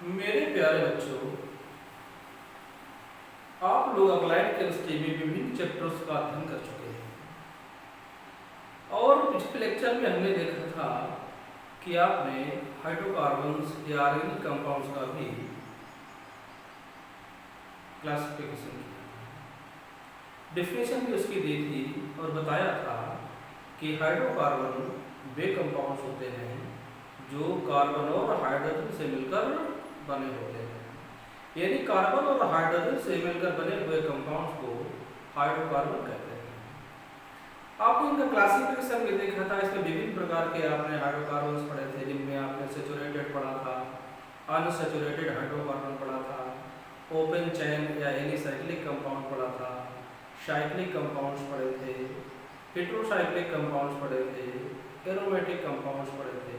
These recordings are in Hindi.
मेरे प्यारे बच्चों, आप लोग अप्लाइड केमिस्ट्री में विभिन्न चैप्टर्स का अध्ययन कर चुके हैं और पिछले लेक्चर में हमने देखा था कि आपने हाइड्रोकार्बन्स या ऑर्गेनिक कंपाउंड्स का भी क्लासिफिकेशन किया, डेफिनेशन भी उसकी दी थी और बताया था कि हाइड्रोकार्बन वे कंपाउंड्स होते हैं जो कार्बन और हाइड्रोजन से मिलकर बने होते हैं, यानी कार्बन और हाइड्रोजन से मिलकर बने हुए कंपाउंड्स को हाइड्रोकार्बन कहते हैं। आपने इनका क्लासिफिकेशन भी देखा था। इसमें विभिन्न प्रकार के आपने हाइड्रोकार्बन्स पढ़े थे, जिनमें आपने सैचुरेटेड पढ़ा था, अनसैचुरेटेड हाइड्रोकार्बन पढ़ा था, ओपन चेन या एलिसाइक्लिक कंपाउंड पढ़ा था, साइक्लिक कंपाउंड्स पढ़े थे, हेटेरोसाइक्लिक कंपाउंड्स पढ़े थे, एरोमेटिक कंपाउंड्स पढ़े थे।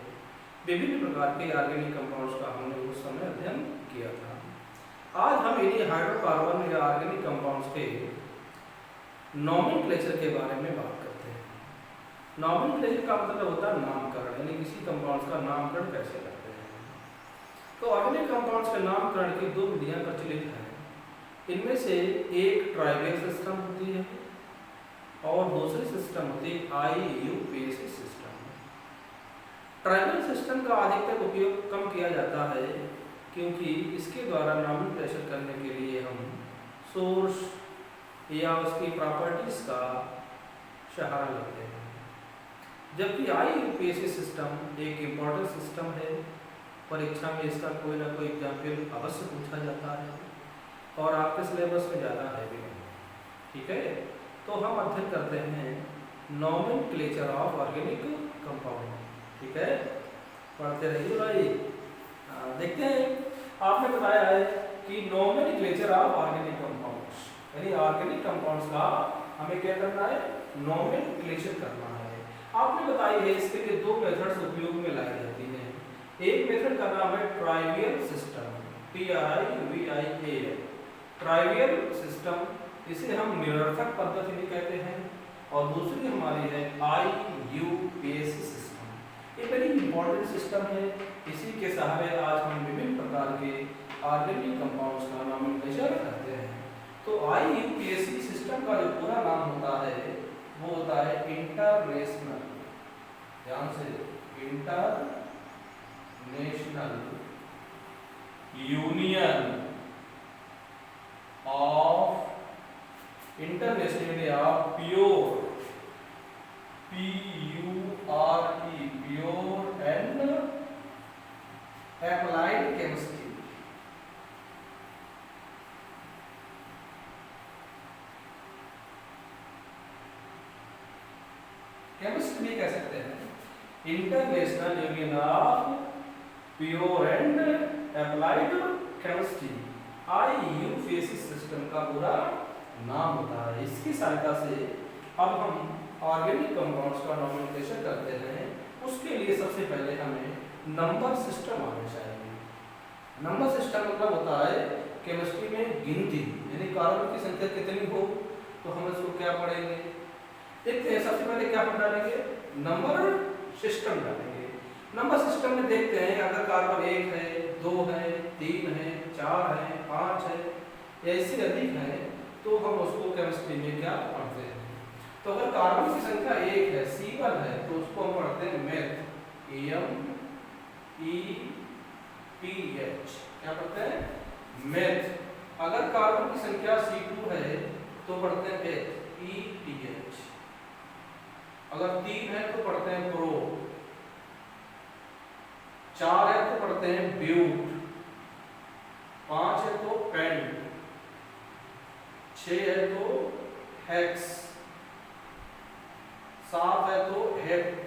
विभिन्न प्रकार के ऑर्गेनिक कंपाउंड्स का हमने उस समय अध्ययन किया था। आज हम इन्हीं हाइड्रोकार्बन या ऑर्गेनिक कंपाउंड्स के नॉमेनक्लेचर के बारे में बात करते हैं। नॉमेनक्लेचर का मतलब होता है नामकरण, यानी किसी कंपाउंड्स का नामकरण कैसे करते हैं। तो ऑर्गेनिक कंपाउंड्स के नामकरण की दो विधियां प्रचलित हैं। इनमें से एक ट्राइवियल सिस्टम होती है और दूसरी सिस्टम होती है IUPAC सिस्टम। ट्राइवियल सिस्टम का अधिकतर उपयोग कम किया जाता है क्योंकि इसके द्वारा नॉमेनक्लेचर करने के लिए हम सोर्स या उसकी प्रॉपर्टीज का सहारा लेते हैं, जबकि IUPAC सिस्टम एक इम्पॉर्टेंट सिस्टम है। परीक्षा में इसका कोई ना कोई एग्जाम्पल अवश्य पूछा जाता है और आपके सिलेबस में ज़्यादा है भी नहीं। ठीक है, तो हम अध्ययन करते हैं नॉमेनक्लेचर ऑफ ऑर्गेनिक कंपाउंड। ठीक है, पढ़ते रहिए भाई। देखते हैं, आपने बताया है कि नॉमेनक्लेचर ऑफ ऑर्गेनिक कंपाउंड्स, यानी ऑर्गेनिक कंपाउंड्स का हमें क्या करना है, नॉमेनक्लेचर करना है। आपने बताई है इसके लिए दो मेथड्स उपयोग में लाई जाती हैं। एक मेथड का नाम है trivial system, TRIVIAL, trivial system, इसे हम निरर्थक पद्धति भी कहते हैं, और दूसरी हमारी है IUPAC सिस्टम। ये बड़ी इंपॉर्टेंट सिस्टम है। इसी के सहारे आज हम विभिन्न प्रकार के ऑर्गेनिक कंपाउंड्स का नॉमेनक्लेचर करते हैं। तो IUPAC सिस्टम का जो पूरा नाम होता है वो होता है इंटरनेशनल, ध्यान से, international union of, international of pure, PURE, pure and applied chemistry. Chemistry भी कह सकते हैं, international union of pure and applied chemistry, IUPAC system का पूरा नाम होता है। इसकी सहायता से अब हम ऑर्गेनिक कंपाउंड्स का नॉमेनक्लेचर करते हैं। उसके लिए सबसे पहले हमें नंबर सिस्टम आना चाहिए। नंबर सिस्टम मतलब होता है केमिस्ट्री में गिनती, यानी कार्बन की संख्या कितनी हो तो हम इसको क्या पढ़ेंगे। देखते हैं, सबसे पहले क्या पढ़ डालेंगे, नंबर सिस्टम डालेंगे। नंबर सिस्टम में देखते हैं अगर कार्बन 1 है, 2 है, 3 है, 4 है, 5 है या इससे अधिक है तो हम उसको केमिस्ट्री में क्या पढ़ते हैं। तो अगर कार्बन की संख्या 1 है, C1 है, तो उसको हम पढ़ते हैं मेथ, METH। क्या पढ़ते हैं, मेथ। अगर कार्बन की संख्या C2 है तो पढ़ते हैं ETH। अगर 3 है तो पढ़ते हैं प्रो, 4 है तो पढ़ते हैं ब्यूट, 5 है तो पेंट, 6 है तो हेक्स, 7 है तो हेप्ट,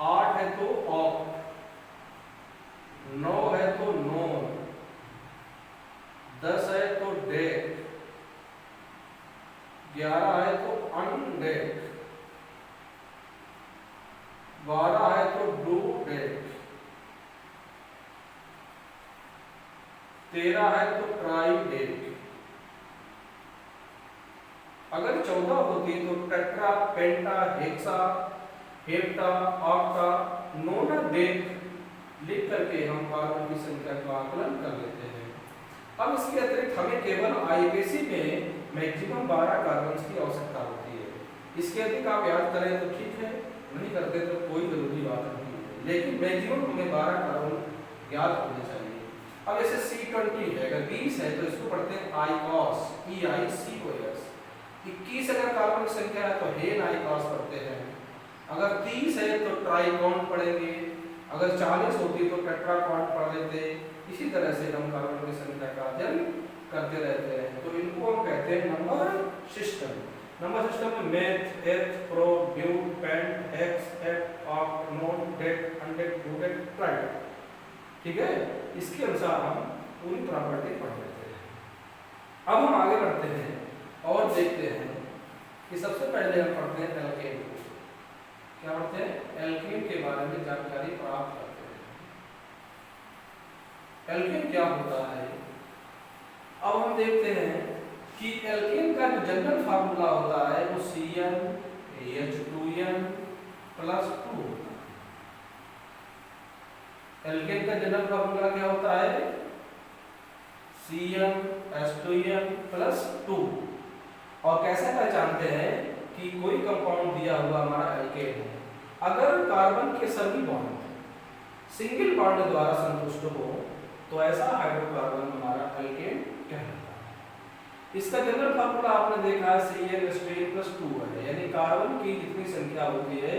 8 है तो ऑक्ट, 9 है तो नोन, 10 है तो डेक, 11 है तो अनडेक, 12 है तो डू डेक, 13 है तो ट्राई डेक। अगर 14 होती तो टेट्रा, पेंटा, हेक्सा, हेप्टा, ऑक्टा, नोना डेक लिख करके हम कार्बन की संख्या का आकलन कर लेते हैं। अब इसके अतिरिक्त हमें केवल आईपीसी में मैक्सिमम 12 कार्बन की आवश्यकता होती है। इसके अधिक आप याद करें तो ठीक है, नहीं करते तो कोई जरूरी बात नहीं है, लेकिन मैक्सिमम हमें 12 कार्बन याद होने चाहिए। अब जैसे C20 है, अगर 20 है तो इसको पढ़ते हैं आईकॉस, EICOS। 21 अगर कार्बन की संख्या है तो हेन आईकॉस पढ़ते हैं। अगर 30 है तो ट्राइकॉन पढ़ेंगे, अगर 40 होती तो टेट्राकॉन पढ़ लेते। इसी तरह से हम कार्बन की संख्या का अध्ययन करते रहते हैं। तो इनको हम कहते हैं नंबर सिस्टम। नंबर सिस्टम में meth, eth, pro, but, pent, hex, hept, oct, non, dec, undec, dodec, tridec. ठीक है, इसके अनुसार हम पूरी प्रॉपर्टी पढ़ लेते हैं। अब हम आगे बढ़ते हैं और देखते हैं कि सबसे पहले हम पढ़ते हैं एल्केन को। क्या पढ़ते हैं? एल्केन के बारे में जानकारी प्राप्त करते हैं। एल्केन क्या होता है? अब हम देखते हैं कि एल्केन का जो जनरल फार्मूला होता है वो CnH2n + 2। एल्केन का जनरल फार्मूला क्या होता है? CnH2n + 2। और कैसे पहचानते हैं कि कोई कंपाउंड दिया हुआ हमारा एल्केन है? अगर कार्बन के सभी बॉन्ड सिंगल बॉन्ड द्वारा संतुष्ट हो तो ऐसा हाइड्रोकार्बन हमारा एल्केन कहलाता है। इसका जनरल फार्मूला आपने देखा है CnH2n + 2 है, यानी कार्बन की जितनी संख्या होती है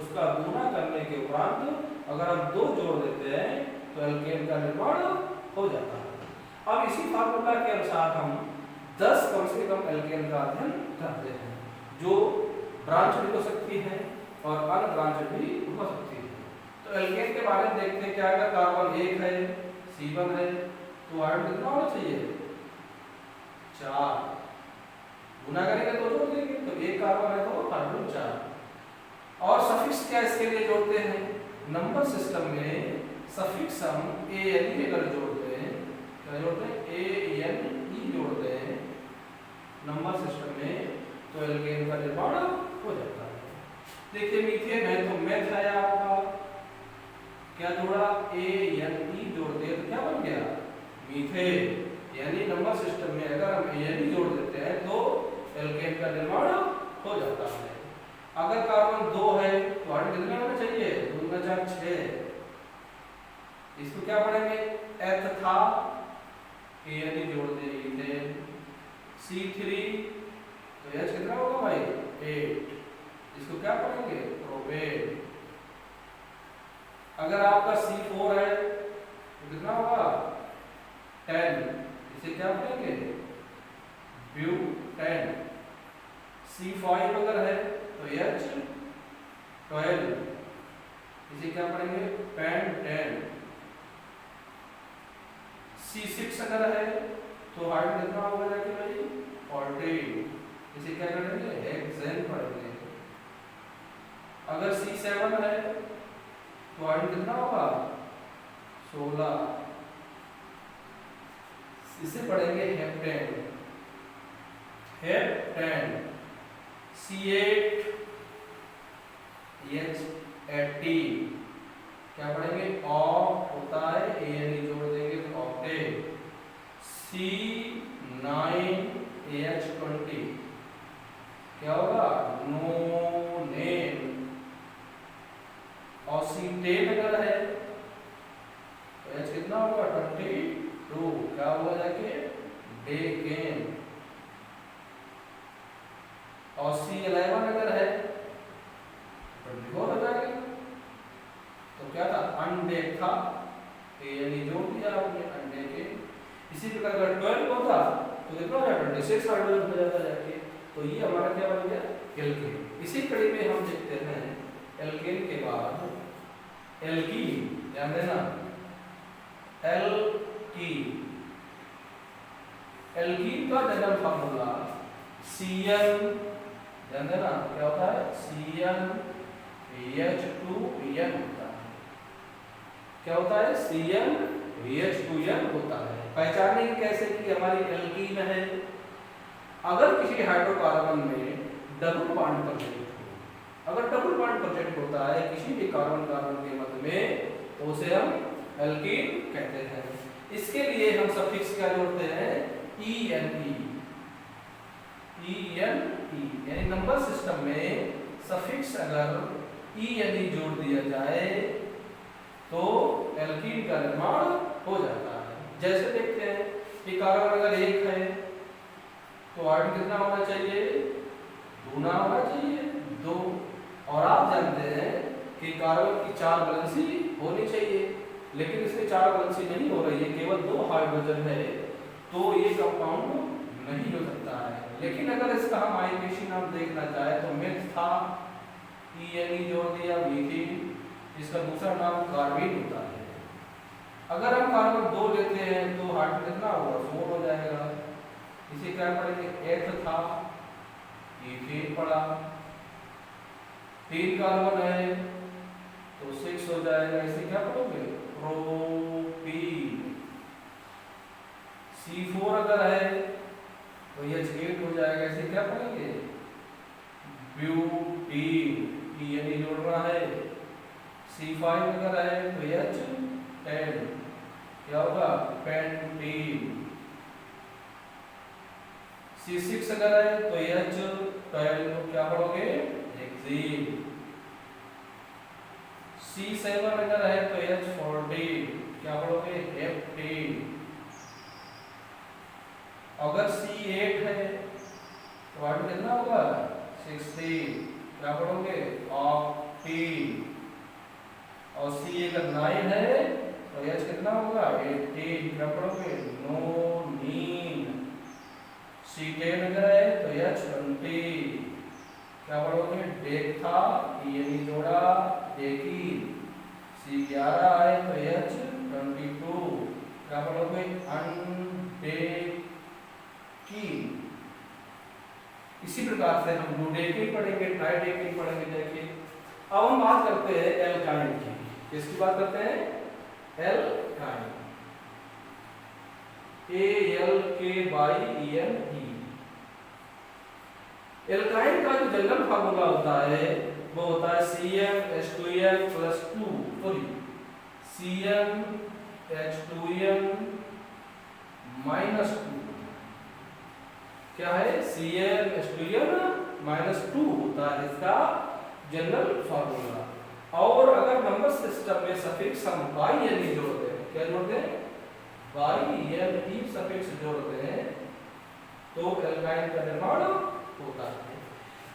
उसका गुना करने के उपरांत अगर हम 2 जोड़ देते हैं तो एल्केन का निर्माण हो जाता है। अब इसी फार्मूला के अनुसार हम 10 कम से कम एल्केन का अध्ययन करते हैं, जो ब्रांच भी हो सकती है और अनब्रांच भी हो सकती है। तो एल्केन के बारे में देखते हैं। क्या अगर कार्बन 1 है, C1 है, तो हाइड्रोजन कितना होना चाहिए? 4। गुना करेंगे तो जोड़ देंगे, तो 1 कार्बन है तो हाइड्रोजन 4। और सफिक्स क्या इसके लिए जोड़ते हैं? नंबर सिस्टम में सफिक्स हम ANE अगर जोड़ते हैं, क्या जोड़ते हैं? ANE जोड़ते हैं नंबर सिस्टम में, तो एल्केन का निर्माण हो जाता है। देखिए मीथेन है तो मेथ है आपका, क्या जोड़ा? ANE जोड़ दिए तो क्या बन गया? मीथेन। यानी नंबर सिस्टम में अगर हम ANE जोड़ देते हैं तो एल्केन का निर्माण हो जाता है। अगर कार्बन 2 है तो हाइड्रोजन कितने होना चाहिए? 2 × 4 = 6। इसको क्या पढ़ेंगे? एथ था, ANE जोड़ दे इथेन। C3 तो H कितना होगा भाई? 8। इसको क्या पढ़ेंगे? प्रोपेन। अगर आपका C4 है तो कितना होगा? 10। इसे क्या पढ़ेंगे? ब्यूटेन। C5 अगर है तो H12। इसे क्या पढ़ेंगे? पेंटेन। C6 अगर है तो हाइड्रोजन कितना होगा जाके भाई? 14। इसे क्या करेंगे? हेक्सेन पढ़ेंगे। अगर C7 है तो हाइड्रोजन कितना होगा? 16। इसे पढ़ेंगे हेप्टेन। हेप्टेन। C8 H18 क्या पढ़ेंगे? ऑक्ट होता है, ANE जोड़ देंगे तो ऑक्टेन। C9 H20 क्या होगा? नोनेन। और C10 अगर है तो H कितना होगा? 22। क्या होगा जाके? डेकेन। और C11 अगर है 24 हो जाएगा। तो क्या था? अनडेक था, ANE जोड़ दिया आपने, अनडेकेन। इसी प्रकार अगर 12 होता तो कितना हो जाता? 26 हाइड्रोजन हो जाता जाके। तो ये हमारा क्या बन गया? एल्केन। इसी कड़ी में हम देखते हैं एल्केन के बाद एल्कीन। ध्यान देना, एल्कीन। एल्कीन का जनरल फार्मूला Cn, ध्यान देना क्या होता है? CnH2n होता है। क्या होता है? CnH2n होता है। पहचानेंगे कैसे कि हमारी एल्कीन है? अगर किसी हाइड्रोकार्बन में डबल बॉन्ड प्रेजेंट हो, अगर डबल बॉन्ड प्रेजेंट होता है किसी भी कार्बन कार्बन के मध्य में, तो उसे हम एल्कीन कहते हैं। इसके लिए हम सफिक्स क्या जोड़ते हैं, ENE। यानी नंबर सिस्टम में सफिक्स अगर ENE जोड़ दिया जाए तो एल्कीन का निर्माण हो जाता है। जैसे देखते हैं कि कार्बन अगर 1 है तो आयरन कितना होना चाहिए, 2 होना चाहिए, 2। और आप जानते हैं कि कार्बन की 4 वैलेंसी होनी चाहिए, लेकिन इसमें 4 वैलेंसी नहीं हो रही है, केवल 2 हाइड्रोजन है, तो ये कंपाउंड नहीं हो सकता है। लेकिन अगर इसका हम आईपीसी नाम देखना चाहे तो मिथ था, ENE जोड़ दिया, मीथेन, इसका दूसरा नाम कार्बेन होता है। अगर हम कार्बन 2 लेते हैं तो हाइड्रोजन कितना होगा, 4 हो जाएगा। इसे क्या पढ़ेंगे, एथ था, इथेन पढ़ा, 3 कार्बन है तो 6 हो जाएगा। इसे क्या पढ़ोगे, प्रोपीन। C4 अगर है तो ये H8 हो जाएगा। इसे क्या पढ़ेंगे, ब्यूटीन, ENE जोड़ना है। C5 अगर है तो H10 क्या होगा, पेंटीन। C6 अगर है तो H12 को क्या पढ़ोगे, हेक्सेन। C7 अगर है तो H14 क्या पढ़ोगे, हेप्टेन। अगर C8 है तो आगे कितना होगा, 16 क्या पढ़ोगे, ऑक्टेन। और C अगर 9 है तो H कितना होगा, 18 क्या पढ़ोगे, नोनीन। C10 अगर है तो H20 क्या पढ़ोगे, डेक्था, ENE जोड़ा, डेकीन। C11 है तो H22 क्या पढ़ोगे, अनडेकीन। इसी प्रकार से हम डोडेकीन पढ़ेंगे, ट्राइडेकीन पढ़ेंगे। देखिए अब हम बात करते हैं एल्काइन की। किसकी बात करते हैं, एल्काइन, ALKYENE। एल्काइन का जो जनरल फार्मूला होता है वो होता है CmH2n + 2, सॉरी CmH2n - 2 क्या है, CmH2n - 2 होता है इसका जनरल फार्मूला। और अगर नंबर सिस्टम में सफिक्स हम YNE जोड़ते हैं, क्या जोड़ते हैं, YNE सफिक्स जोड़ते हैं तो एल्काइन का निर्माण होता है।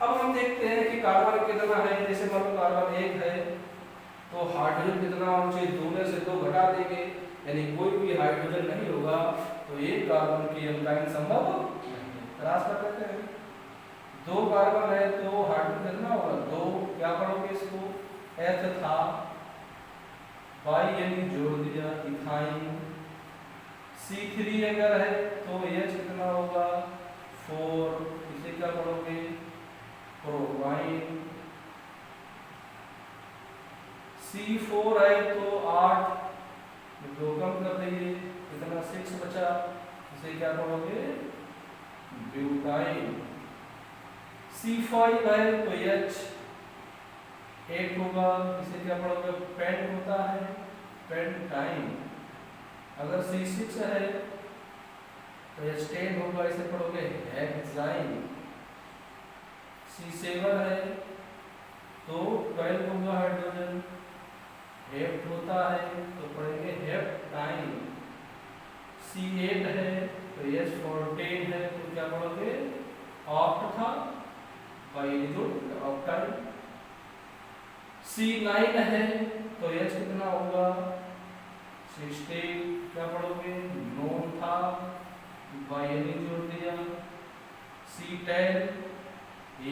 अब हम देखते हैं कि कार्बन कितना है। जैसे मान लो कार्बन 1 है तो हाइड्रोजन कितना होना चाहिए, 2 में से 2 घटा देंगे, यानी कोई भी हाइड्रोजन नहीं होगा, तो एक कार्बन की एल्काइन संभव नहीं है। क्रॉस कर लेते हैं, 2 कार्बन है तो हाइड्रोजन कितना होगा, 2 क्या पढ़ोगे इसको, एथ था, YNE जोड़ दिया, इथाइन। C3 अगर है तो H कितना होगा, 4, इसे क्या पढ़ोगे, प्रोपाइन। C4 है तो 8, 2 कम कर देंगे, कितना 6 बचा, इसे क्या पढ़ोगे, ब्यूटाइन। C5 है तो H8 होगा, इसे क्या पढ़ोगे, पेंट होता है, पेंटाइन। अगर C6 है तो H10 होगा, इसे पढ़ोगे हेक्साइन। C7 है तो 12 होगा हाइड्रोजन, हेप्ट होता है तो पढ़ेंगे हेप्टाइन। C8 है तो H14 है तो क्या पढ़ोगे, ऑक्ट था, YNE जोड़ ऑक्टाइन। C9 है तो H कितना होगा, 16 क्या पढ़ोगे, नोन था, YNE जोड़ दिया। C10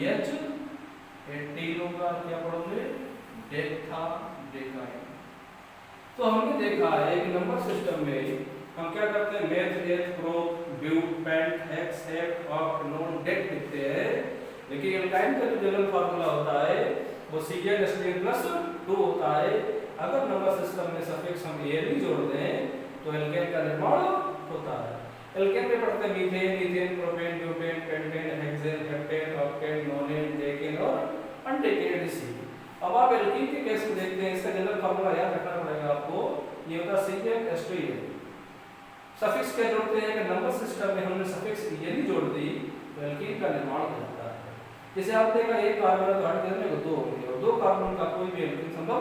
H18 होगा, क्या पढ़ोगे, डेक्था, डेकाइन। तो हमने देखा है कि नंबर सिस्टम में हम क्या करते हैं, meth, eth, prop, but, pent, hex, hept, oct, non, dec लिखते हैं। लेकिन एल्काइन का जो जनरल फार्मूला होता है वो CnH2n + 2 होता है। अगर नंबर सिस्टम में सफिक्स हम ENE जोड़ दें तो एल्केन का निर्माण होता है। एल्केन में पढ़ते हैं methane, ethane, propane, butane, pentane, hexane, heptane, octane, नोनेन, decane और अनडेकेन। अब आप एल्कीन के केस में देखते हैं, इसका जनरल फार्मूला याद रखना पड़ेगा आपको। ये होता है CnH2n। सफिक्स क्या जोड़ते हैं कि नंबर सिस्टम में हमने सफिक्स यदि जोड़ दी तो एल्कीन का निर्माण हो जाता है। जैसे आप देखा एक कार्बन है तो हर केस में दो होंगे और दो कार्बन का कोई भी एल्कीन संभव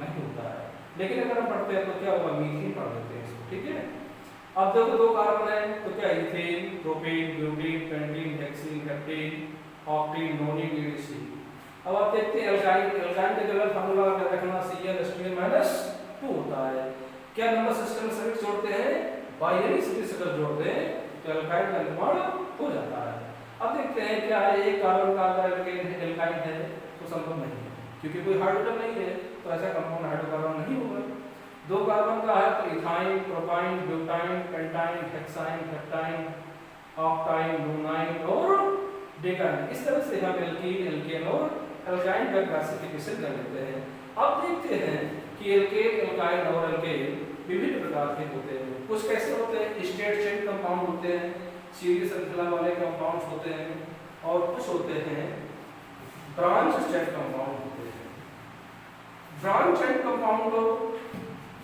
नहीं होता है। लेकिन अगर हम पढ़ते हैं तो क्या होगा, मीथेन पढ़ लेते हैं इसको, ठीक है। अब देखो दो कार्बन है तो क्या ethane, propane, butane, pentane, hexane, heptane, octane, nonane, एडिसी। अब आप देखते हैं एल्काइन का जनरल फार्मूला क्या रखना, CnH2n-2 होता है। क्या नंबर सिस्टम में सफिक्स जोड़ते हैं, बाइनरी सफिक्स अगर जोड़ते हैं तो एल्काइन का निर्माण हो जाता है। अब देखते हैं क्या है, एक कार्बन का अगर एल्काइन है तो संभव नहीं है क्योंकि कोई हाइड्रोजन नहीं है, तो ऐसा कंपाउंड हाइड्रोकार्बन नहीं होगा। दो कार्बन का है तो ethyne, propyne, butyne, pentyne, hexyne, heptyne, octyne, bromine और डेकाइन। इस तरह से हम एल्कीन, एल्केन और एल्काइन का क्लासिफिकेशन कर लेते हैं। अब देखते हैं कि एल्केन, एल्काइन और एल्केन विभिन्न प्रकार के होते हैं। कुछ कैसे होते हैं, स्टेट चेन कंपाउंड होते हैं, सीरीज श्रृंखला वाले कंपाउंड्स होते हैं, और कुछ होते हैं ब्रांच चेन कंपाउंड होते हैं। ब्रांच चेन कंपाउंड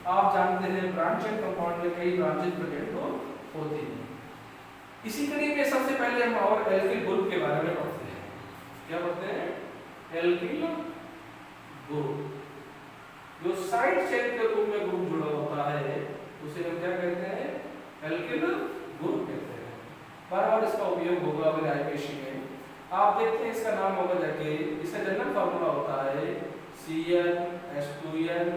आप जानते हैं, ब्रांच चेन कंपाउंड में कई ब्रांचेस प्रेजेंट होती हैं। इसी कड़ी में सबसे पहले हम और एल्किल ग्रुप के बारे में पढ़ते हैं। क्या पढ़ते हैं, एल्किल ग्रुप। जो साइड चेन के रूप में ग्रुप जुड़ा होता है उसे हम क्या कहते हैं, एल्किल ग्रुप कहते हैं। बार-बार इसका उपयोग होगा अगले आईपीसी में। आप देखते हैं इसका नाम होगा जाके, इसका जनरल फार्मूला होता है CnH2n-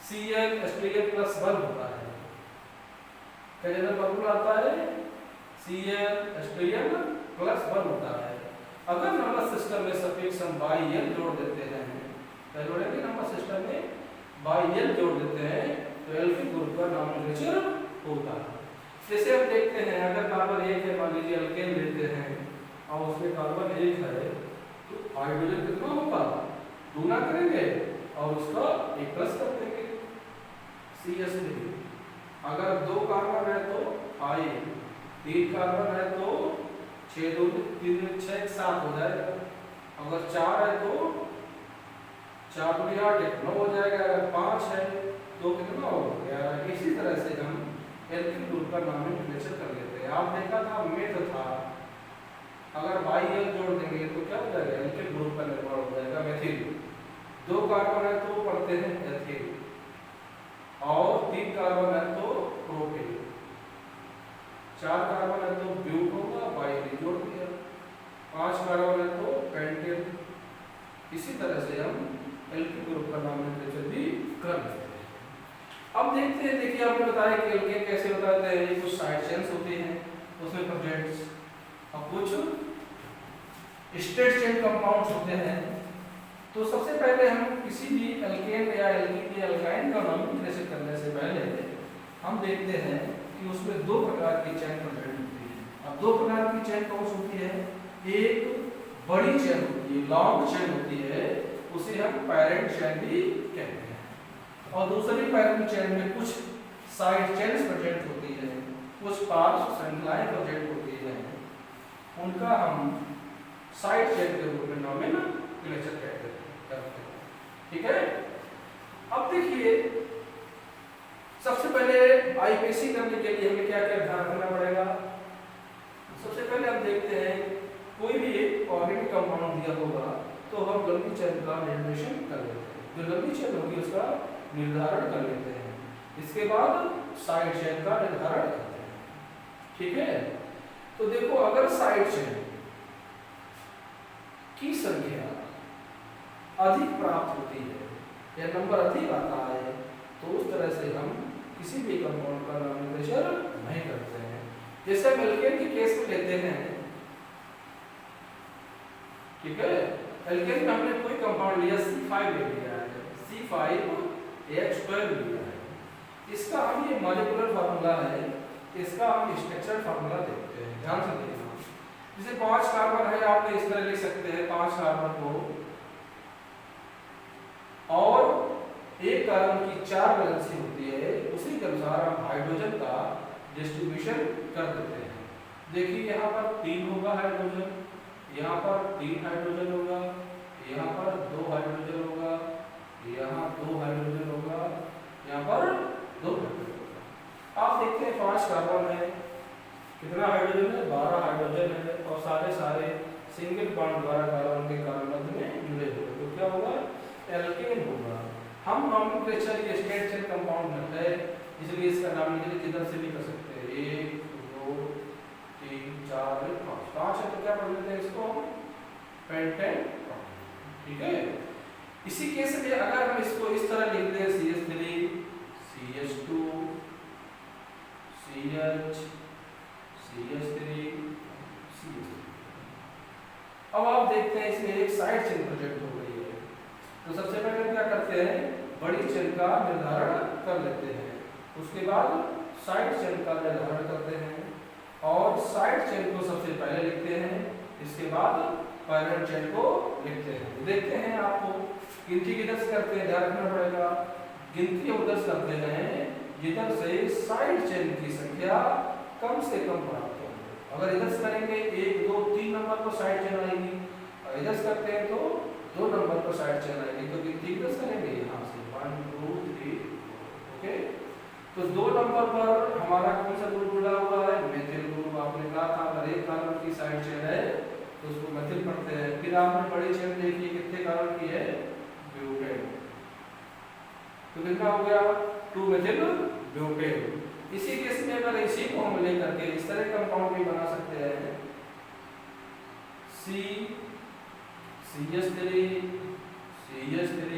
CnH2n+1 होता है। क्या जनरल फार्मूला आता है, CnH2n+1 होता है। अगर नंबर सिस्टम में सफिक्स हम बाई-एल जोड़ देते हैं, क्या जोड़ेंगे, नंबर सिस्टम में बाई-एल जोड़ देते हैं तो एल्किल ग्रुप का नॉमेनक्लेचर होता है। जैसे हम देखते हैं अगर कार्बन 1 है, मान लीजिए एल्केन लेते हैं और उसमें कार्बन 1 है तो हाइड्रोजन कितना होगा, दूना करेंगे और उसका 1 प्लस कर देंगे, CH3। अगर 2 कार्बन है तो 5, 3 कार्बन है तो 6 2 3 6 7 हो जाएगा। अगर 4 है तो 4 2 8 9 हो जाएगा। अगर 5 है तो कितना होगा, 11। इसी तरह से हम एल्किल ग्रुप का नॉमेनक्लेचर कर लेते हैं। आप देखा था मेथ था, अगर बाई-एल जोड़ देंगे तो क्या हो जाएगा, एल्किल ग्रुप का निर्माण हो जाएगा, मेथिल। 2 कार्बन है तो पढ़ते हैं एथिल, और 3 कार्बन है तो प्रोपेन, 4 कार्बन है तो ब्यूट होगा, बाई-एल जोड़ दिया, 5 कार्बन है तो पेंटेन। इसी तरह से हम एल्किल ग्रुप का नॉमेनक्लेचर भी कर लेते हैं। अब देखते हैं, देखिए आपने बताया कि एल्केन कैसे बताते हैं, ये कुछ साइड चेन्स होते हैं उसमें प्रेजेंट्स, और कुछ स्टेट चेन कंपाउंड्स होते हैं। तो सबसे पहले हम किसी भी एल्केन या एल्कीन या एल्काइन का नॉमेनक्लेचर करने से पहले हम देखते हैं कि उसमें 2 प्रकार की चेन प्रेजेंट होती है। अब 2 प्रकार की चेन कौन सी होती है, एक बड़ी चेन होती है, लॉन्ग चेन होती है, उसे हम पैरेंट चेन भी कहते हैं, और दूसरी पैरेंट चेन में कुछ साइड चेन्स प्रेजेंट होती है, कुछ पार्श्व श्रृंखलाएं प्रेजेंट होती हैं, उनका हम साइड चेन के रूप में नॉमेनक्लेचर कहते हैं। ठीक है। अब देखिए सबसे पहले आईपीसी करने के लिए हमें क्या क्या ध्यान रखना पड़ेगा। सबसे पहले हम देखते हैं कोई भी ऑर्गेनिक कंपाउंड दिया होगा तो हम लंबी चेन का निर्देशन कर लेते हैं, जो लंबी चेन होगी उसका निर्धारण कर लेते हैं, इसके बाद साइड चेन का निर्धारण करते हैं। ठीक है। तो देखो अगर साइड चेन की संख्या अधिक प्राप्त होती है या नंबर अधिक आता है तो उस तरह से हम किसी भी कंपाउंड का नॉमेनक्लेचर नहीं करते हैं। जैसे हम एल्केन के केस में लेते हैं, ठीक है, एल्केन में हमने कोई कंपाउंड लिया C5 ले लिया है, C5H12 लिया है, इसका हम ये मॉलिक्यूलर फार्मूला है, इसका हम स्ट्रक्चरल फार्मूला देखते हैं, ध्यान से देखना। जैसे 5 कार्बन है, आप इस तरह लिख सकते हैं 5 कार्बन को, और एक कार्बन की 4 वैलेंसी होती है, उसी के अनुसार हम हाइड्रोजन का डिस्ट्रीब्यूशन कर देते हैं। देखिए यहाँ पर 3 होगा हाइड्रोजन, यहाँ पर 3 हाइड्रोजन होगा, यहाँ पर 2 हाइड्रोजन होगा, यहाँ 2 हाइड्रोजन होगा, यहाँ पर 2 हाइड्रोजन होगा। आप देखते हैं 5 कार्बन है, कितना हाइड्रोजन है, 12 हाइड्रोजन है और सारे सिंगल बॉन्ड द्वारा कार्बन के कार्बन मध्य में जुड़े हुए, तो क्या होगा, एल्केन होगा। हम नॉमेनक्लेचर ये स्टेट चेन कंपाउंड है, इसलिए इसका नाम निकले जिधर से भी कर सकते हैं, 1 2 3 4 5 है, तो क्या पढ़ लेते हैं इसको हम, पेंटेन। ठीक है, इसी केस में अगर हम इसको इस तरह लिख दें, CH3 CH2 CH CH3 CH3, अब आप देखते हैं इसमें एक साइड चेन प्रोजेक्ट हो गई है, तो सबसे पहले क्या करते हैं, बड़ी चेन का निर्धारण कर लेते हैं, उसके बाद साइड चेन का निर्धारण करते हैं और साइड चेन को सबसे पहले लिखते हैं, इसके बाद पैरेंट चेन को लिखते हैं। देखते हैं आपको गिनती किधर से करते हैं, ध्यान रखना पड़ेगा, गिनती उधर से करते हैं जिधर से साइड चेन की संख्या कम से कम प्राप्त हो। अगर इधर से करेंगे 1 2 3 नंबर पर साइड चेन आएगी, और इधर से करते हैं तो 2 नंबर पर साइड चेन आएगी, तो गिनती किधर से करेंगे, यहाँ से 1 2 3 ओके। तो 2 नंबर पर हमारा कौन सा ग्रुप जुड़ा हुआ है, मेथिल ग्रुप। आपने कहा था अगर एक कार्बन की साइड चेन है तो उसको मेथिल पढ़ते हैं। फिर आपने बड़ी चेन देखी कितने कार्बन की है, ब्यूटेन, तो कितना हो गया, 2 मेथिल ब्यूटेन। इसी केस में अगर इसी को हम लेकर के इस तरह कंपाउंड भी बना सकते हैं, C CH3 CH3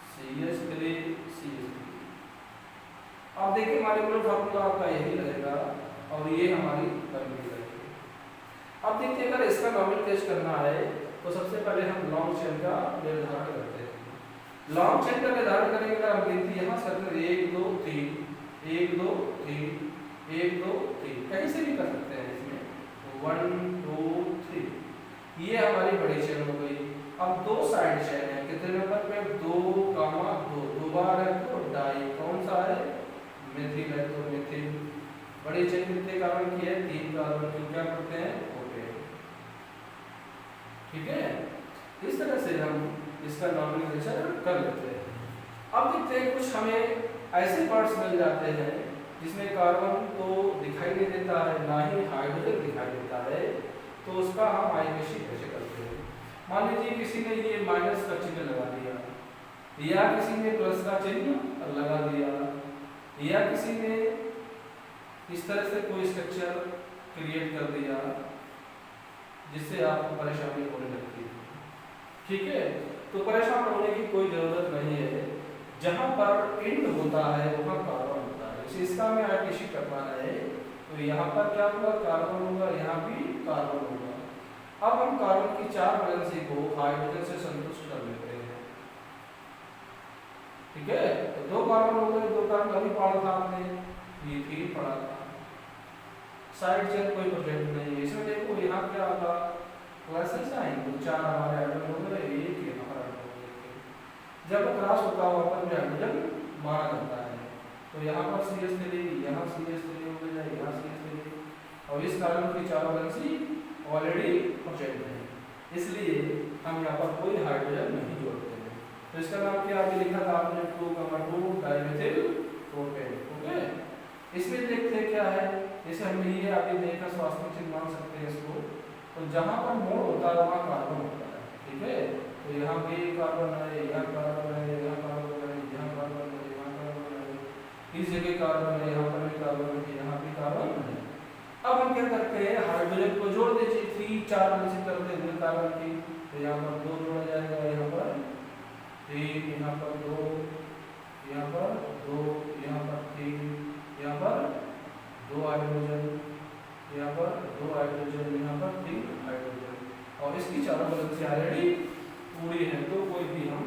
CH3 CH3। आप देखिए मॉलिक्यूलर फार्मूला आपका यही रहेगा और ये हमारी फॉर्मूला रहेगी। अब देखिए अगर इसका नॉमेनक्लेचर करना है तो सबसे पहले हम लॉन्ग चेन का निर्धारण करते हैं। लॉन्ग चेन का निर्धारण करेंगे अगर हम गिनती यहाँ से करते हैं 1 2 3 1 2 3 1 2 3, कहीं से भी कर सकते हैं इसमें, तो 1 2 3, ये हमारी बड़ी चेन हो गई। अब 2 साइड चेन है, कितने नंबर पे, 2 2, 2 बार है तो डाई, कौन सा है, मेथिल है तो मेथिल। बड़ी चेन कितने कार्बन की है, 3 कार्बन की, क्या करते हैं, प्रोपेन। ठीक है, इस तरह से हम इसका नॉमेनक्लेचर कर लेते हैं। अब देखते हैं कुछ हमें ऐसे वर्ड्स मिल जाते हैं जिसमें कार्बन तो दिखाई नहीं देता है, ना ही हाइड्रोजन दिखाई देता है, तो उसका हम आइडेंटिफिकेशन कैसे करते हैं। मान लीजिए किसी ने ये माइनस का चिन्ह लगा दिया, या किसी ने प्लस का चिन्ह लगा दिया, या किसी ने इस तरह से कोई स्ट्रक्चर क्रिएट कर दिया जिससे आपको परेशानी होने लगती है। ठीक है, तो परेशान होने की कोई जरूरत नहीं है, जहां पर इंड होता है वहां कार्बन होता है। इसे इसका में आइडेंटिफिकेशन करवाना है, तो यहाँ पर क्या होगा, कार्बन होगा, यहाँ भी कार्बन होगा। अब हम कार्बन की 4 वैलेंसी को हाइड्रोजन से संतुष्ट कर लेते हैं। ठीक है, तो 2 कार्बन हो गए, 2 कार्बन अभी पढ़ा था आपने, ये 3 पढ़ा था। साइड चेन कोई प्रोजेक्ट नहीं है इसमें, देखो यहाँ क्या होगा, क्लासेस आएंगे, 4 हमारे हाइड्रोजन हो गए, 1 यहाँ पर जब क्रॉस होता हुआ अपन हाइड्रोजन माना जाता है, तो यहाँ पर CH3, यहाँ CH3 हो गया, यहाँ CH3, और इस कार्बन की 4 वैलेंसी ऑलरेडी प्रेजेंट है, इसलिए हम यहाँ पर कोई हाइड्रोजन नहीं जोड़ते हैं। तो इसका नाम क्या आपने लिखा था आपने, 2,2 डाइमेथिल प्रोपेन। ओके, इसमें देखते हैं क्या है, जैसे हमने ये अभी देखा स्वास्थ्य चिन्ह मान सकते हैं इसको, तो जहाँ पर मोड़ होता है वहाँ कार्बन होता है। ठीक है, तो यहाँ पे कार्बन है, यहाँ कार्बन है, यहाँ कार्बन है, यहाँ कार्बन है, यहाँ कार्बन है, इस जगह कार्बन है, यहाँ पर भी कार्बन है, यहाँ भी कार्बन है। अब हम क्या करते हैं, हाइड्रोजन को जोड़ दीजिए, 3 4 वैलेंसी करते हैं कार्बन की, तो यहाँ पर 2 जोड़ा जाएगा, यहाँ पर 3, यहाँ पर 2, यहाँ पर 2, यहाँ पर 3, यहाँ पर 2 हाइड्रोजन, यहाँ पर 2 हाइड्रोजन, यहाँ पर 3 हाइड्रोजन, और इसकी 4 वैलेंसी ऑलरेडी पूरी है, तो कोई भी हम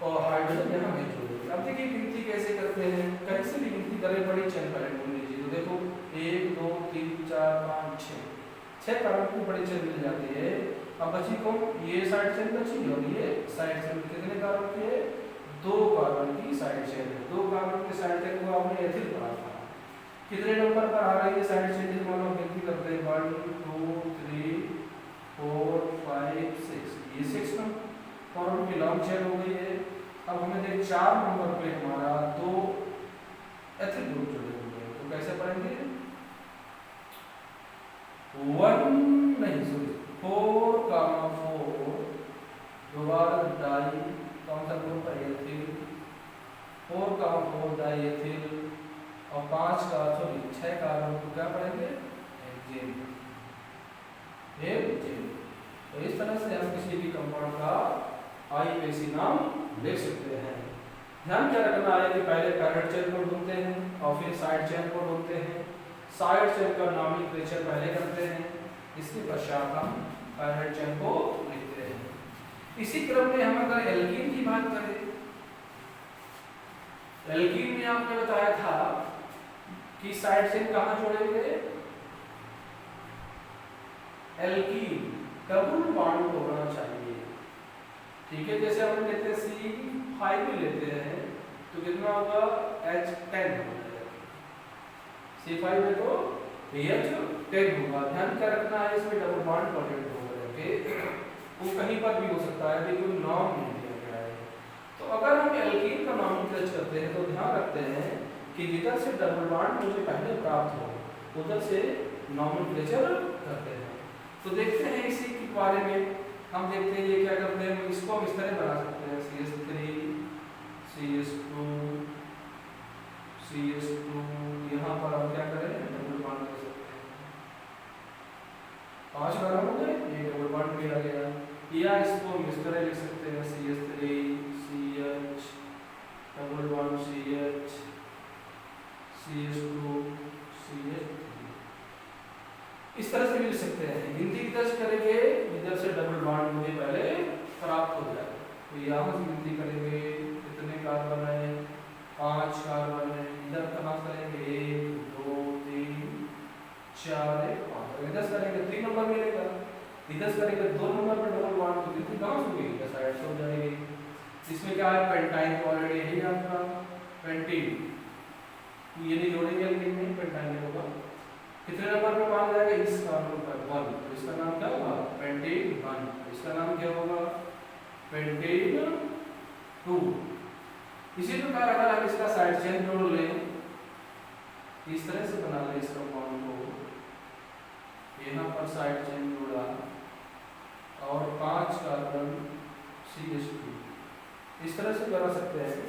और हाइड्रोजन यहाँ नहीं जोड़ेंगे। अब देखिए गिनती कैसे करते हैं, कहीं से भी गिनती करें, बड़ी चेन पहले ढूंढ लीजिए, तो देखो 1 2 3 4 5 6 कार्बन की बड़ी चेन मिल जाती है। अब बची कौन, ये साइड चेन बची और ये साइड चेन, कितने कार्बन की है, 2 कार्बन की साइड चेन है। 2 कार्बन की साइड चेन को आपने एथिल पढ़ा था, कितने नंबर पर आ रही है साइड चेन, गिनती करते हैं 1 2 3 4 5 6, ये 6 नंबर कार्बन की लॉन्ग चेन हो गई है। अब हमें देख 4 नंबर पे हमारा 2 एथिल ग्रुप जुड़े हुए हैं, तो कैसे पढ़ेंगे? 1 नहीं सॉरी 4 दोबारा डाई कौन सा ग्रुप है? एथिल। 4 डाई एथिल और 5 का सॉरी 6 कार्बन को क्या पढ़ेंगे? हेक्सेन। तो इस तरह से हम किसी भी कंपाउंड का IUPAC नाम लिख सकते हैं। ध्यान क्या रखना है कि पहले पैरेंट चेन को ढूंढते हैं और फिर साइड चेन को ढूंढते हैं। साइड चेन का नॉमेनक्लेचर पहले करते हैं, इसके पश्चात हम पैरेंट चेन को लिखते हैं। इसी क्रम में हम अगर एल्कीन की बात करें, एल्कीन में आपने बताया था कि साइड चेन कहाँ जोड़ेंगे? एल्कीन डबल बॉन्ड होना चाहिए, ठीक है। जैसे हम लेते हैं C5 भी लेते हैं तो कितना होगा? H10 होगा। C5 में तो H10 होगा। ध्यान क्या रखना है, इसमें डबल बॉन्ड प्रेजेंट होगा, वो कहीं पर भी हो सकता है, अभी कोई नाम नहीं दिया गया है। तो अगर हम एल्कीन का नॉमेनक्लेचर करते हैं तो ध्यान रखते हैं कि जिधर से डबल बॉन्ड मुझे पहले प्राप्त हो उधर से नॉमेनक्लेचर करते हैं। तो देखते हैं इसी के बारे में। हम देखते हैं ये क्या करते हैं, इसको हम इस तरह बना सकते हैं CH3 CH2 CH2, यहाँ पर हम क्या करें? डबल बॉन्ड कर सकते हैं। 5 कार्बन हो गए, ये डबल बॉन्ड भी आ गया। या इसको हम इस तरह लिख सकते हैं CH3 CH double bond CH CH2 CH3, इस तरह से भी लिख सकते हैं। गिनती किधर से करेंगे? इधर से डबल बॉन्ड मुझे पहले प्राप्त हो जाए, तो यहाँ से गिनती करेंगे कितने कार्बन है? 5 कार्बन है। इधर कहाँ करेंगे? 1 2 3 4 1 5। इधर से करेंगे 3 नंबर मिलेगा, इधर से करेंगे 2 नंबर पर डबल बॉन्ड, तो गिनती कहाँ से होगी? साइड से हो जाएगी। इसमें क्या है? पेंटाइन तो ऑलरेडी यही है आपका पेंटीन, ये नहीं जोड़ेंगे लेकिन नहीं, पेंटाइन होगा। कितने नंबर पे माना जाएगा? इस कार्बन पर 1, तो इसका नाम क्या होगा? पेंटीन 1। इसका नाम क्या होगा? पेंटीन 2। इसी प्रकार अगर हम इसका साइड चेन जोड़ लें, इस तरह से बना लें इस कंपाउंड को, यहाँ पर साइड चेन जोड़ा और 5 कार्बन CH2, इस तरह से बना सकते हैं।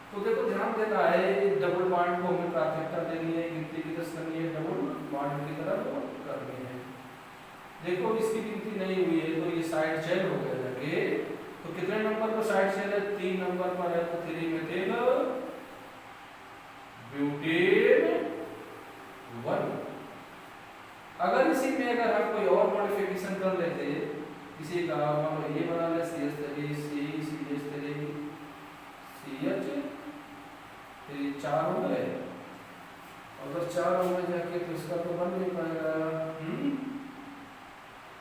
तो देखो ध्यान देना है, डबल बॉन्ड को हमें प्राथमिकता देनी है, गिनती की दस करनी है, डबल बॉन्ड की तरफ करनी है। देखो इसकी गिनती नहीं हुई है तो ये साइड चेन हो गए लगे। तो कितने नंबर पर साइड चेन है? 3 नंबर पर है, तो 3 मेथिल ब्यूटेन 1। अगर इसी में अगर हम कोई और मॉडिफिकेशन कर लेते, किसी का मान लो ये बना ले CH3 CH3 CH, ये 4 हो गए। अगर 4 हो गए जाके तो इसका तो बन नहीं पाएगा।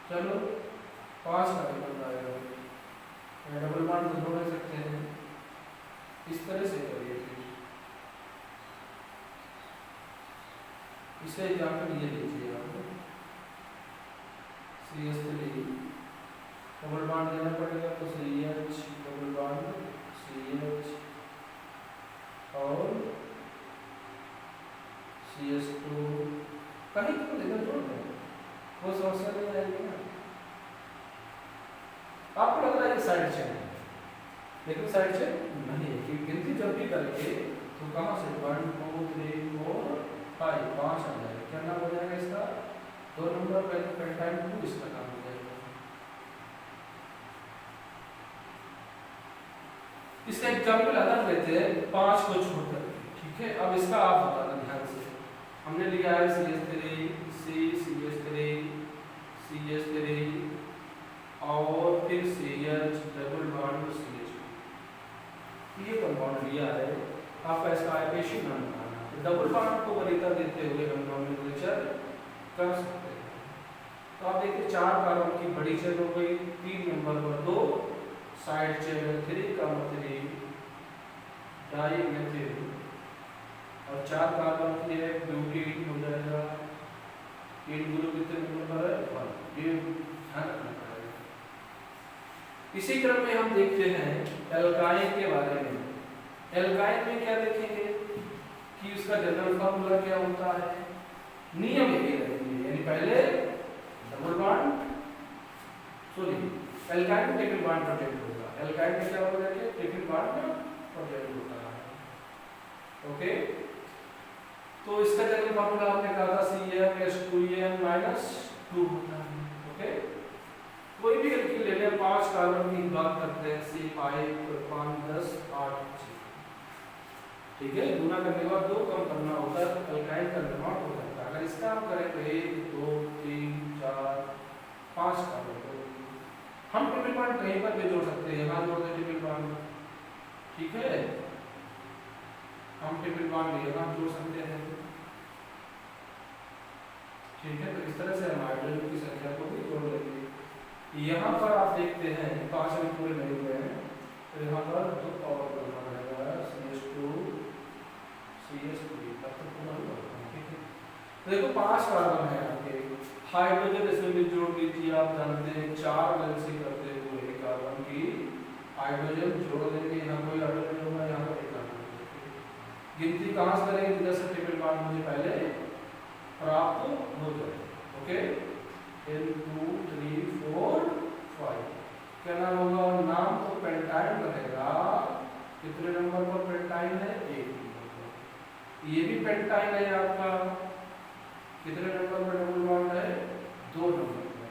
चलो 5 का भी बन पाएगा, डबल बॉन्ड तो जोड़ सकते हैं। इस तरह से करिए। फिर इसका एग्जाम्पल ये लीजिए आप, CH3 डबल बॉन्ड देना पड़ेगा, तो CH डबल बॉन्ड CH और CH2 कहीं तो इधर जोड़ दें, वो समस्या नहीं आएगी ना। आपको लग रहा है कि साइड चेन है, लेकिन साइड चेन नहीं है, क्योंकि गिनती जब भी करेंगे तो कहाँ से 1 2 3 4 5 5 आ जाएगा। क्या नाम हो जाएगा इसका? 2 नंबर पहले पेंटाइन 2 इसका नाम हो जाएगा। इसका एग्जाम्पल अलग लेते हैं 5 को छोड़कर, ठीक है। अब इसका आप बताना ध्यान से। हमने लिया है CH3 CH3 CH3 और फिर CH डबल बॉन्ड CH2, ये कंपाउंड लिया है। आपका इसका IUPAC नाम बताना है। डबल बॉन्ड को वरीयता देते हुए हम नॉमेनक्लेचर कर सकते हैं। तो आप देखिए 4 कार्बन की बड़ी चेन हो गई, 3 नंबर पर 2 साइड चेन 3 का मतलब डाइमेथिल और 4 कार्बन की है ब्यूटीन हो जाएगा। इन ग्रुप कितने नंबर पर है? 1। ये ध्यान रखना पड़ेगा। इसी क्रम में हम देखते हैं एल्काइन के बारे में। एल्काइन में क्या देखेंगे कि उसका जनरल फॉर्मूला क्या होता है, नियम यही रहेंगे, यानी पहले डबल बॉन्ड सॉरी एल्काइन में ट्रिपल बॉन्ड प्रोटेक्ट होगा, एल्काइन में क्या होगा कि ट्रिपल बॉन्ड प्रोटेक्ट होता है। ओके, तो इसका जनरल फॉर्मूला आपने कहा था CmH2n-2 होता है। ओके, कोई भी एल्कीन ले लें, 5 कार्बन की बात करते हैं, C5 5 10 8 ठीक है, गुना करने के बाद 2 कम करना होता है तो एल्काइन का निर्माण हो जाता है। अगर इसका हम करें तो 1 2 3 4 5 कार्बन, हम ट्रिपल बॉन्ड कहीं पर भी जोड़ सकते हैं, यहाँ जोड़ दें ट्रिपल बॉन्ड, ठीक है, हम ट्रिपल बॉन्ड यहाँ जोड़ सकते हैं, ठीक है। तो इस तरह से हम हाइड्रोजन की संख्या को भी जोड़ लेंगे। यहाँ पर आप देखते हैं 5 अभी पूरे नहीं हुए हैं, तो यहाँ पर 2 पावर करना पड़ेगा, CH2 CH3 तब तक पूरा होगा, ठीक है। तो देखो 5 कार्बन है आपके, हाइड्रोजन इसमें भी जोड़ लीजिए, आप जानते हैं 4 वैलेंसी करते हुए कार्बन की हाइड्रोजन जोड़ देंगे, यहाँ कोई हाइड्रोजन होगा, यहाँ पर एक कार्बन। गिनती कहाँ से करेंगे, जिधर से ट्रिपल बॉन्ड मुझे पहले प्राप्त हो जाए। ओके, 1 2 3 4 5 क्या नाम होगा, नाम तो पेंटाइन रहेगा, कितने नंबर पर पेंटाइन है, 1 नंबर पर। ये भी पेंटाइन है आपका, कितने नंबर पर डबल बॉन्ड है, 2 नंबर पर।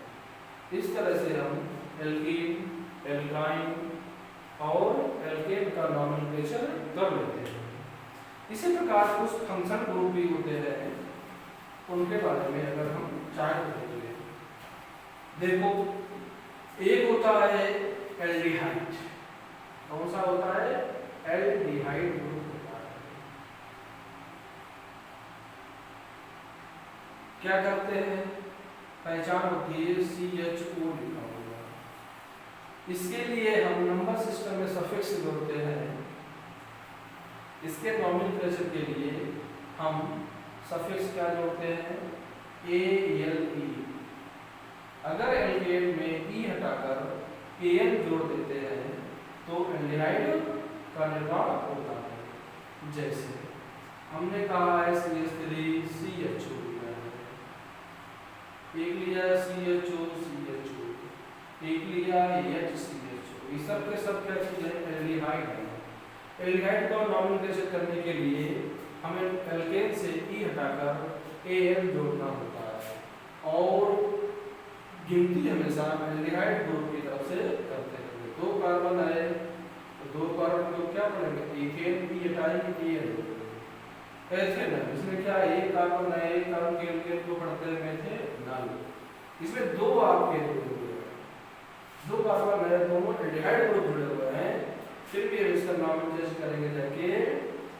इस तरह से हम एल्कीन, एल्काइन और एल्केन का नॉमेनक्लेचर कर लेते हैं। इसी प्रकार कुछ फंक्शन ग्रुप भी होते हैं, उनके बारे में अगर हम चाहें तो देखेंगे। देखो, एक होता है एल्डिहाइड, कौन सा होता है, एल्डिहाइड ग्रुप होता है। क्या करते हैं, पहचान होती है CHO लिखा होगा, इसके लिए हम नंबर सिस्टम में सफिक्स जोड़ते हैं। इसके नॉमेनक्लेचर के लिए हम सफिक्स क्या जोड़ते हैं, ALE। अगर एल्केन में E हटाकर AL जोड़ देते हैं तो एल्डिहाइड का निर्माण होता है। जैसे हमने कहा है CH3 CHO लिया है, एक लिया CHO CHO, एक लिया HCHO, ये सब के सब क्या चीज है, एल्डिहाइड है। एल्डिहाइड को नॉमेनक्लेचर करने के लिए हमें एल्केन से E हटाकर AL जोड़ना होता है और गिनती हमेशा एल्डिहाइड ग्रुप की तरफ से करते हैं। 2 कार्बन है तो 2 कार्बन को क्या पढ़ेंगे, एथेन E हटाएंगे AL, एथेन है इसमें क्या, 1 कार्बन है, 1 कार्बन के एल्केन को पढ़ते हैं मेथेनॉल, इसमें 2 आपके जुड़े हुए हैं, 2 कार्बन है, दोनों एल्डिहाइड ग्रुप जुड़े हुए हैं, फिर भी हम इसका नॉमेनक्लेचर करेंगे जाके,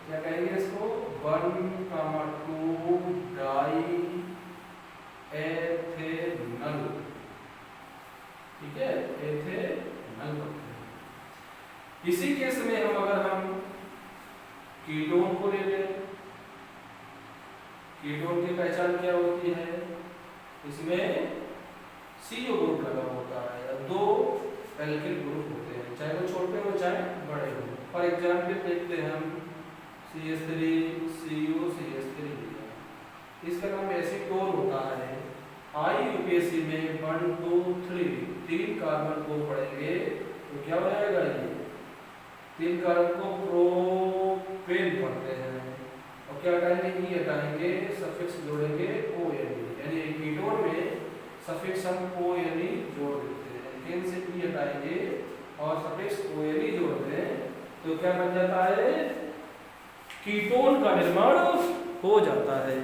क्या कहेंगे इसको, 1,2 डाई एथेनॉल, ठीक है, एथेनॉल। इसी केस में हम अगर हम कीटोन को ले लें, कीटोन की पहचान क्या होती है, इसमें CO ग्रुप लगा होता है या 2 एल्किल ग्रुप होते हैं, चाहे वो छोटे हो चाहे बड़े हो। फॉर एग्जाम्पल देखते हैं हम CH3 CO CH3, इसका नाम एसीटोन होता है। IUPAC में 1 2 3 कार्बन को पढ़ेंगे तो क्या हो जाएगा, ये 3 कार्बन को प्रोपेन पढ़ते हैं और क्या हटाएंगे, E हटाएंगे, सफिक्स जोड़ेंगे ONE, यानी कीटोन में सफिक्स हम ONE जोड़ देते हैं, एल्केन से E हटाएंगे और सफिक्स ONE जोड़ दें तो क्या बन जाता है, कीटोन का निर्माण हो जाता है।